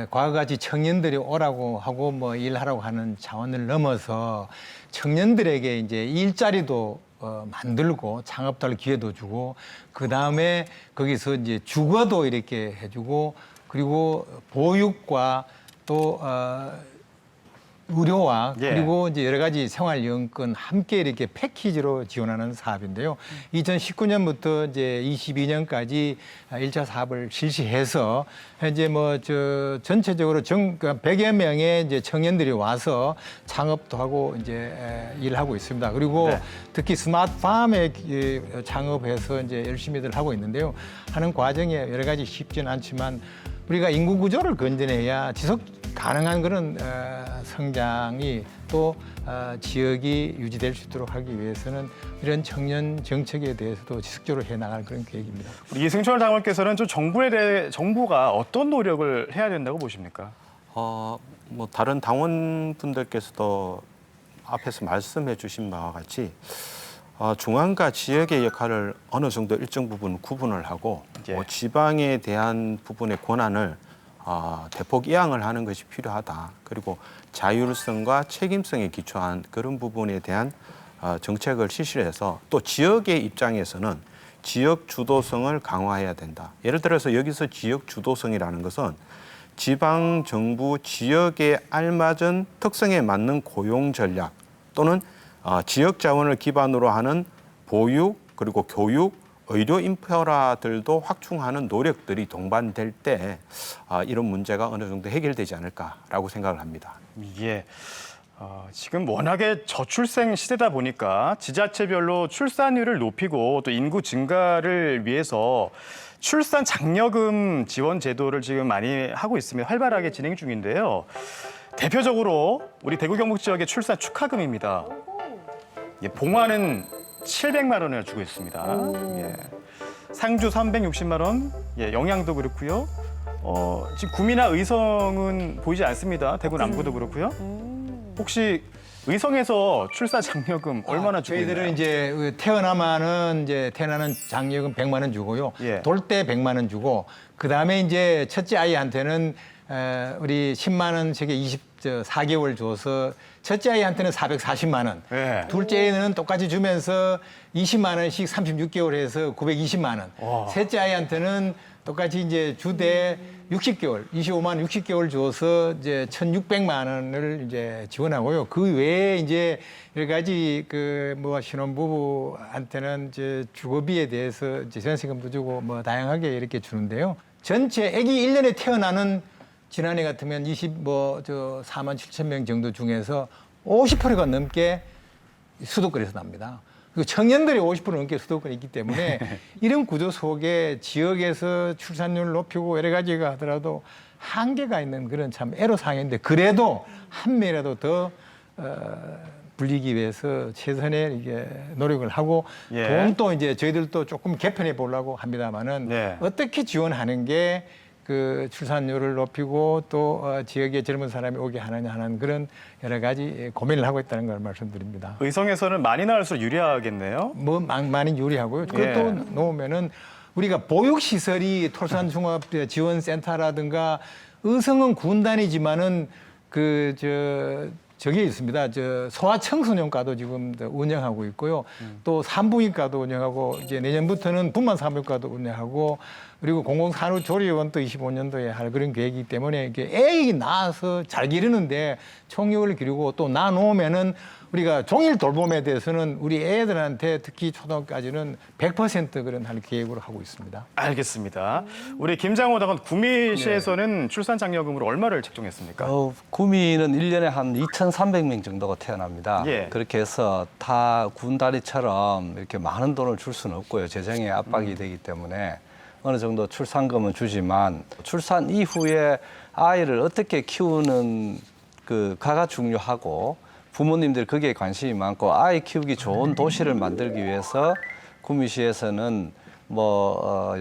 과거같이 청년들이 오라고 하고 뭐 일하라고 하는 차원을 넘어서 청년들에게 이제 일자리도 만들고 창업도 할 기회도 주고 그 다음에 거기서 이제 주거도 이렇게 해주고 그리고 보육과 또 의료와 그리고 이제 여러 가지 생활용권 함께 이렇게 패키지로 지원하는 사업인데요. 2019년부터 이제 22년까지 1차 사업을 실시해서 현재 전체적으로 100여 명의 이제 청년들이 와서 창업도 하고 이제 일하고 있습니다. 그리고 특히 스마트팜에 창업해서 이제 열심히들 하고 있는데요. 하는 과정에 여러 가지 쉽지는 않지만 우리가 인구 구조를 건전해야 지속 가능한 그런 성장이 또 지역이 유지될 수 있도록 하기 위해서는 이런 청년 정책에 대해서도 지속적으로 해나갈 그런 계획입니다. 우리 이승철 당원께서는 좀 정부가 어떤 노력을 해야 된다고 보십니까? 뭐 다른 당원분들께서도 앞에서 말씀해 주신 바와 같이 중앙과 지역의 역할을 어느 정도 일정 부분 구분을 하고 예. 지방에 대한 부분의 권한을 대폭 이양을 하는 것이 필요하다. 그리고 자율성과 책임성에 기초한 그런 부분에 대한 정책을 실시해서 또 지역의 입장에서는 지역 주도성을 강화해야 된다. 예를 들어서 여기서 지역 주도성이라는 것은 지방 정부 지역에 알맞은 특성에 맞는 고용 전략 또는 지역 자원을 기반으로 하는 보육 그리고 교육, 의료 인프라들도 확충하는 노력들이 동반될 때 이런 문제가 어느 정도 해결되지 않을까라고 생각을 합니다. 예. 지금 워낙에 저출생 시대다 보니까 지자체별로 출산율을 높이고 또 인구 증가를 위해서 출산 장려금 지원 제도를 지금 많이 하고 있으며 활발하게 진행 중인데요. 대표적으로 우리 대구 경북 지역의 출산 축하금입니다. 예, 봉화는 700만 원을 주고 있습니다. 예. 상주 360만 원, 예, 영양도 그렇고요. 지금 구미나 의성은 보이지 않습니다. 대구 남구도 그렇고요. 혹시 의성에서 출산 장려금 얼마나 주고 있나요? 저희들은 이제 태어나면은 이제 태어나는 장려금 100만 원 주고요. 예. 돌 때 100만 원 주고 그다음에 이제 첫째 아이한테는 우리 10만 원씩에 24개월 줘서 첫째 아이한테는 440만 원. 예. 둘째는 똑같이 주면서 20만 원씩 36개월 해서 920만 원. 와. 셋째 아이한테는 똑같이 이제 주대 60개월, 25만 원 60개월 줘서 이제 1,600만 원을 이제 지원하고요. 그 외에 이제 여러 가지 그 뭐 신혼부부한테는 이제 주거비에 대해서 이제 전세금도 주고 뭐 다양하게 이렇게 주는데요. 전체 아기 1년에 태어나는 지난해 같으면 4만 7천 명 정도 중에서 50%가 넘게 수도권에서 납니다. 그리고 청년들이 50% 넘게 수도권에 있기 때문에 이런 구조 속에 지역에서 출산율을 높이고 여러 가지가 하더라도 한계가 있는 그런 참 애로사항인데 그래도 한 명이라도 더 불리기 위해서 최선의 이게 노력을 하고 예. 돈도 이제 저희들도 조금 개편해 보려고 합니다만은 네. 어떻게 지원하는 게 그 출산율을 높이고 또 지역에 젊은 사람이 오게 하는 그런 여러 가지 고민을 하고 있다는 걸 말씀드립니다. 의성에서는 많이 나올수록 유리하겠네요. 뭐 많이 유리하고요. 그것도 예. 놓으면은 우리가 보육시설이 토산종합지원센터라든가 의성은 군단이지만은 저기 있습니다. 소아청소년과도 지금 운영하고 있고요. 또 산부인과도 운영하고 이제 내년부터는 분만산부인과도 운영하고 그리고 공공산후조리원도 25년도에 할 그런 계획이기 때문에 이게 애기 낳아서 잘 기르는데 총력을 기르고 또 낳아놓으면은 우리가 종일 돌봄에 대해서는 우리 애들한테 특히 초등학교까지는 100% 그런 할 계획으로 하고 있습니다. 알겠습니다. 우리 김장호 당원 구미시에서는 출산 장려금으로 얼마를 책정했습니까? 구미는 1년에 한 2,300명 정도가 태어납니다. 예. 그렇게 해서 타 군다리처럼 이렇게 많은 돈을 줄 수는 없고요. 재정에 압박이 되기 때문에 어느 정도 출산금은 주지만 출산 이후에 아이를 어떻게 키우는 그가가 중요하고 부모님들 거기에 관심이 많고 아이 키우기 좋은 도시를 만들기 위해서 구미시에서는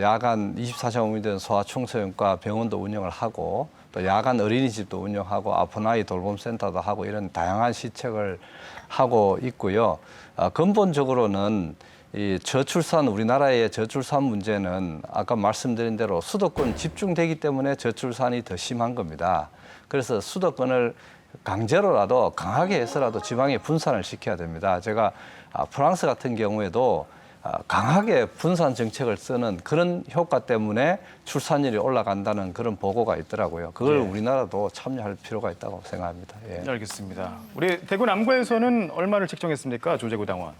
야간 24시간 소아청소년과 병원도 운영을 하고 또 야간 어린이집도 운영하고 아픈 아이 돌봄센터도 하고 이런 다양한 시책을 하고 있고요. 근본적으로는 이 저출산 우리나라의 저출산 문제는 아까 말씀드린 대로 수도권 집중되기 때문에 저출산이 더 심한 겁니다. 그래서 수도권을 강제로라도 강하게 해서라도 지방에 분산을 시켜야 됩니다. 제가 프랑스 같은 경우에도 강하게 분산 정책을 쓰는 그런 효과 때문에 출산율이 올라간다는 그런 보고가 있더라고요. 그걸 우리나라도 참여할 필요가 있다고 생각합니다. 예. 알겠습니다. 우리 대구 남구에서는 얼마를 책정했습니까, 조재구 당원?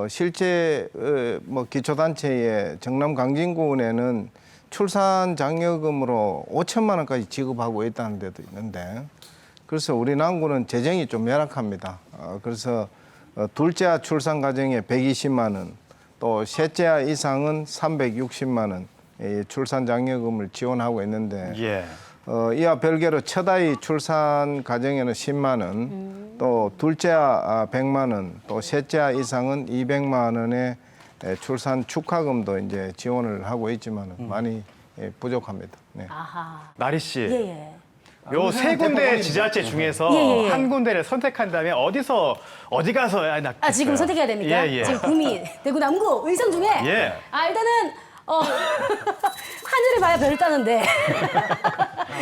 실제 기초단체의 정남 강진구에는 출산 장려금으로 5천만 원까지 지급하고 있다는 데도 있는데 그래서 우리 남구는 재정이 좀 열악합니다. 그래서 둘째 출산 가정에 120만 원, 또 셋째 이상은 360만 원 출산 장려금을 지원하고 있는데 예. 이와 별개로 첫 아이 출산 가정에는 10만 원, 또 둘째 100만 원, 또 셋째 이상은 200만 원의 출산 축하금도 이제 지원을 하고 있지만 많이 부족합니다. 네. 아하. 나리 씨. 예. 요 세 군데 지자체 중에서 예. 한 군데를 선택한다면 어디 가서 해야 낫겠어요? 지금 선택해야 됩니까? 예. 지금 구미, 대구, 남구, 의성 중에 예. 일단은 하늘을 봐야 별을 따는데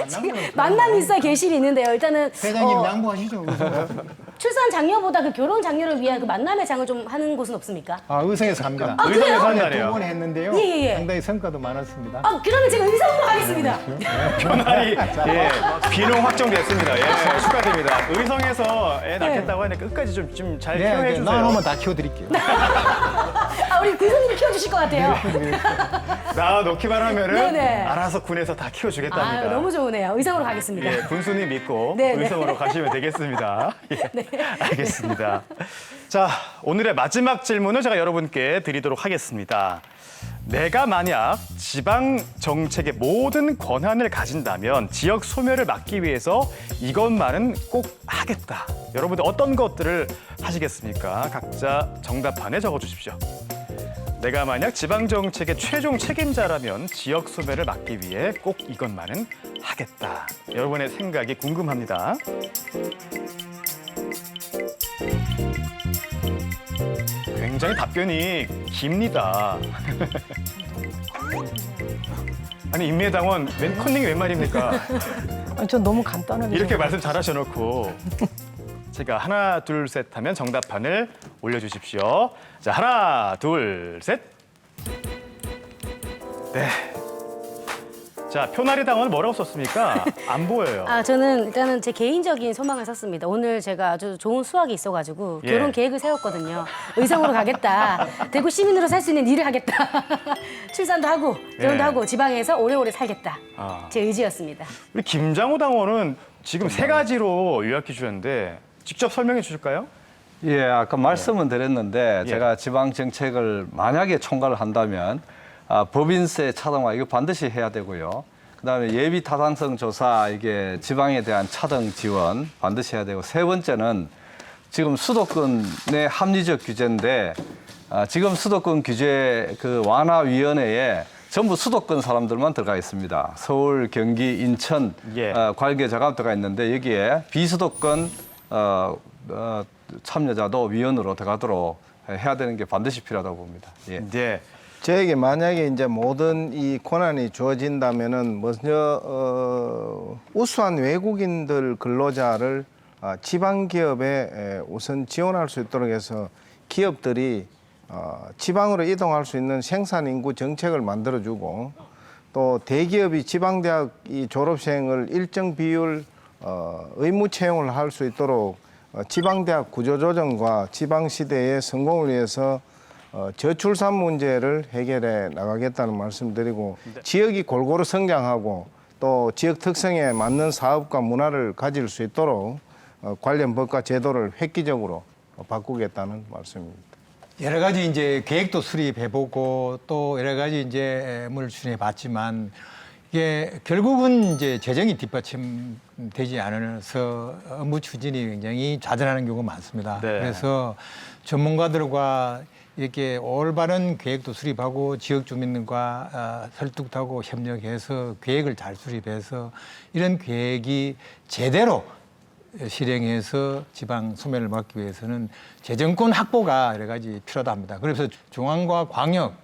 지금 만남 인싸 계실이 있는데요. 일단은 회장님 양보하시죠. 출산 장려보다 그 결혼 장려를 위한 그 만남의 장을 좀 하는 곳은 없습니까? 의성에서 합니다. 아, 그래요? 의성에서 한다네요. 2번 했는데요. 예. 상당히 성과도 많았습니다. 그러면 제가 의성으로 가겠습니다. 변화리 비농 확정됐습니다. 예, 축하드립니다. 의성에서 애 낳겠다고 하는데 끝까지 좀 잘 키워해 주세요. 나오면 다 키워드릴게요. 우리 군수님이 키워주실 것 같아요. 낳아 놓기만 하면은 네네. 알아서 군에서 다 키워주겠답니다. 너무 좋으네요. 의성으로 가겠습니다. 예, 군수님 믿고 네. 의성으로 가시면 되겠습니다. 예, 네. 알겠습니다. 자, 오늘의 마지막 질문을 제가 여러분께 드리도록 하겠습니다. 내가 만약 지방 정책의 모든 권한을 가진다면 지역 소멸을 막기 위해서 이것만은 꼭 하겠다. 여러분들 어떤 것들을 하시겠습니까? 각자 정답판에 적어주십시오. 내가 만약 지방 정책의 최종 책임자라면 지역 소멸을 막기 위해 꼭 이것만은 하겠다. 여러분의 생각이 궁금합니다. 굉장히 답변이 깁니다. 아니 인민당원 컨닝이 웬 말입니까? 전 너무 간단하게 이렇게 말씀 잘하셔놓고 제가 하나 둘 셋 하면 정답판을 올려주십시오. 자 하나 둘 셋. 네. 자 표나리 당원은 뭐라고 썼습니까? 안 보여요. 저는 일단은 제 개인적인 소망을 썼습니다. 오늘 제가 아주 좋은 수확이 있어가지고 예. 결혼 계획을 세웠거든요. 의성으로 가겠다. 대구 시민으로 살 수 있는 일을 하겠다. 출산도 하고 결혼도 예. 하고 지방에서 오래오래 살겠다. 아. 제 의지였습니다. 우리 김장호 당원은 지금 세 가지로 요약해 주셨는데 직접 설명해 주실까요? 예, 아까 말씀은 드렸는데 예. 제가 지방 정책을 만약에 총괄을 한다면 법인세 차등화 이거 반드시 해야 되고요. 그다음에 예비 타당성 조사 이게 지방에 대한 차등 지원 반드시 해야 되고 세 번째는 지금 수도권의 합리적 규제인데 지금 수도권 규제 그 완화위원회에 전부 수도권 사람들만 들어가 있습니다. 서울, 경기, 인천, 예. 관계자가 들어가 있는데 여기에 비수도권 참여자도 위원으로 들어가도록 해야 되는 게 반드시 필요하다고 봅니다. 예. 네. 저에게 만약에 이제 모든 이 권한이 주어진다면은 먼저 우수한 외국인들 근로자를 지방 기업에 우선 지원할 수 있도록 해서 기업들이 지방으로 이동할 수 있는 생산 인구 정책을 만들어주고 또 대기업이 지방대학 이 졸업생을 일정 비율 의무 채용을 할 수 있도록 지방대학 구조조정과 지방시대의 성공을 위해서 저출산 문제를 해결해 나가겠다는 말씀드리고 지역이 골고루 성장하고 또 지역 특성에 맞는 사업과 문화를 가질 수 있도록 관련 법과 제도를 획기적으로 바꾸겠다는 말씀입니다. 여러 가지 이제 계획도 수립해보고 또 여러 가지 이제 물 추진해봤지만 이게 결국은 이제 재정이 뒷받침되지 않아서 업무 추진이 굉장히 좌절하는 경우가 많습니다. 네. 그래서 전문가들과 이렇게 올바른 계획도 수립하고 지역 주민들과 설득도 하고 협력해서 계획을 잘 수립해서 이런 계획이 제대로 실행해서 지방 소멸을 막기 위해서는 재정권 확보가 여러 가지 필요하다 합니다. 그래서 중앙과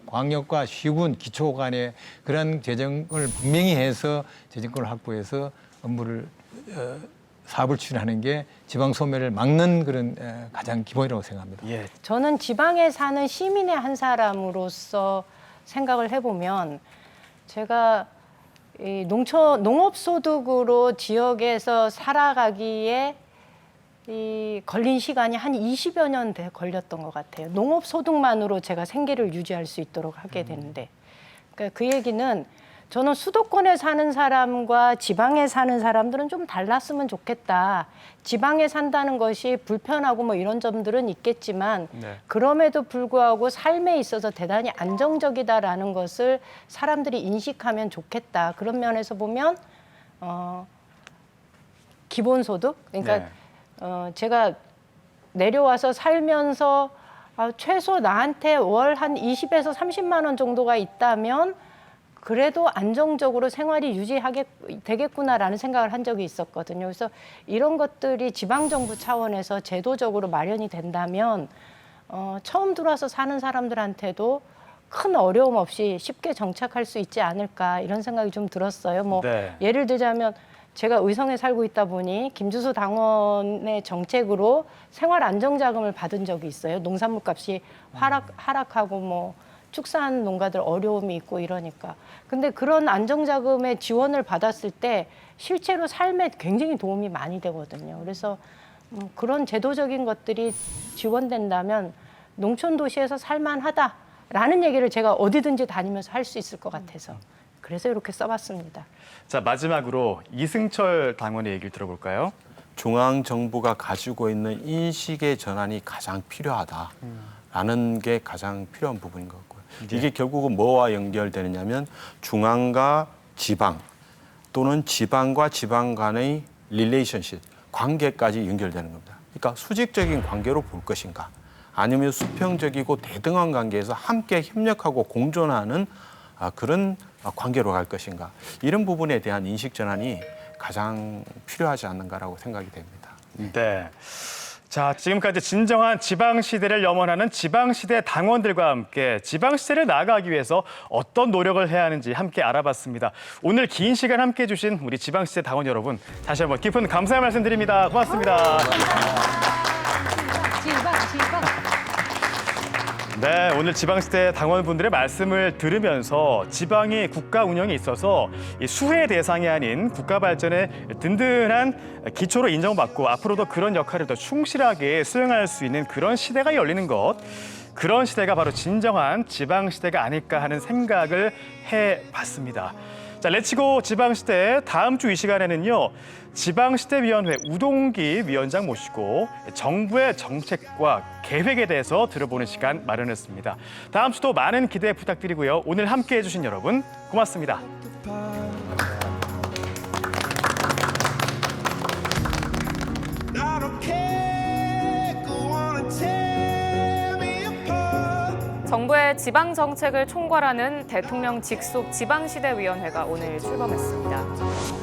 광역과 시군, 기초 간의 그런 재정을 분명히 해서 재정권을 확보해서 업무를 사업을 추진하는 게 지방 소멸을 막는 그런 가장 기본이라고 생각합니다. 예. 저는 지방에 사는 시민의 한 사람으로서 생각을 해보면 제가 이 농업소득으로 지역에서 살아가기에 이 걸린 시간이 한 20여 년 걸렸던 것 같아요. 농업소득만으로 제가 생계를 유지할 수 있도록 하게 되는데 그러니까 그 얘기는 저는 수도권에 사는 사람과 지방에 사는 사람들은 좀 달랐으면 좋겠다. 지방에 산다는 것이 불편하고 뭐 이런 점들은 있겠지만 네. 그럼에도 불구하고 삶에 있어서 대단히 안정적이다라는 것을 사람들이 인식하면 좋겠다. 그런 면에서 보면 기본소득? 그러니까 네. 제가 내려와서 살면서 최소 나한테 월 한 20에서 30만 원 정도가 있다면 그래도 안정적으로 생활이 되겠구나라는 생각을 한 적이 있었거든요. 그래서 이런 것들이 지방정부 차원에서 제도적으로 마련이 된다면 처음 들어와서 사는 사람들한테도 큰 어려움 없이 쉽게 정착할 수 있지 않을까 이런 생각이 좀 들었어요. 뭐 네. 예를 들자면 제가 의성에 살고 있다 보니 김주수 당원의 정책으로 생활 안정자금을 받은 적이 있어요. 농산물 값이 하락하고 뭐 축산 농가들 어려움이 있고 이러니까. 근데 그런 안정자금의 지원을 받았을 때 실제로 삶에 굉장히 도움이 많이 되거든요. 그래서 그런 제도적인 것들이 지원된다면 농촌 도시에서 살만하다라는 얘기를 제가 어디든지 다니면서 할 수 있을 것 같아서 그래서 이렇게 써봤습니다. 자, 마지막으로 이승철 당원의 얘기를 들어볼까요? 중앙 정부가 가지고 있는 인식의 전환이 가장 필요하다라는 게 가장 필요한 부분인 것 같고요. 이게 결국은 뭐와 연결되느냐면 중앙과 지방 또는 지방과 지방 간의 릴레이션십, 관계까지 연결되는 겁니다. 그러니까 수직적인 관계로 볼 것인가 아니면 수평적이고 대등한 관계에서 함께 협력하고 공존하는 그런 관계로 갈 것인가. 이런 부분에 대한 인식 전환이 가장 필요하지 않는가라고 생각이 됩니다. 네. 자, 지금까지 진정한 지방시대를 염원하는 지방시대 당원들과 함께 지방시대를 나아가기 위해서 어떤 노력을 해야 하는지 함께 알아봤습니다. 오늘 긴 시간 함께해 주신 우리 지방시대 당원 여러분, 다시 한번 깊은 감사의 말씀드립니다. 고맙습니다. 네, 오늘 지방시대 당원분들의 말씀을 들으면서 지방이 국가 운영에 있어서 이 수혜 대상이 아닌 국가 발전의 든든한 기초로 인정받고 앞으로도 그런 역할을 더 충실하게 수행할 수 있는 그런 시대가 열리는 것, 그런 시대가 바로 진정한 지방시대가 아닐까 하는 생각을 해봤습니다. 자, 레츠고 지방시대 다음 주 이 시간에는요. 지방시대위원회 우동기 위원장 모시고 정부의 정책과 계획에 대해서 들어보는 시간 마련했습니다. 다음 주도 많은 기대 부탁드리고요. 오늘 함께해 주신 여러분 고맙습니다. 정부의 지방 정책을 총괄하는 대통령 직속 지방시대위원회가 오늘 출범했습니다.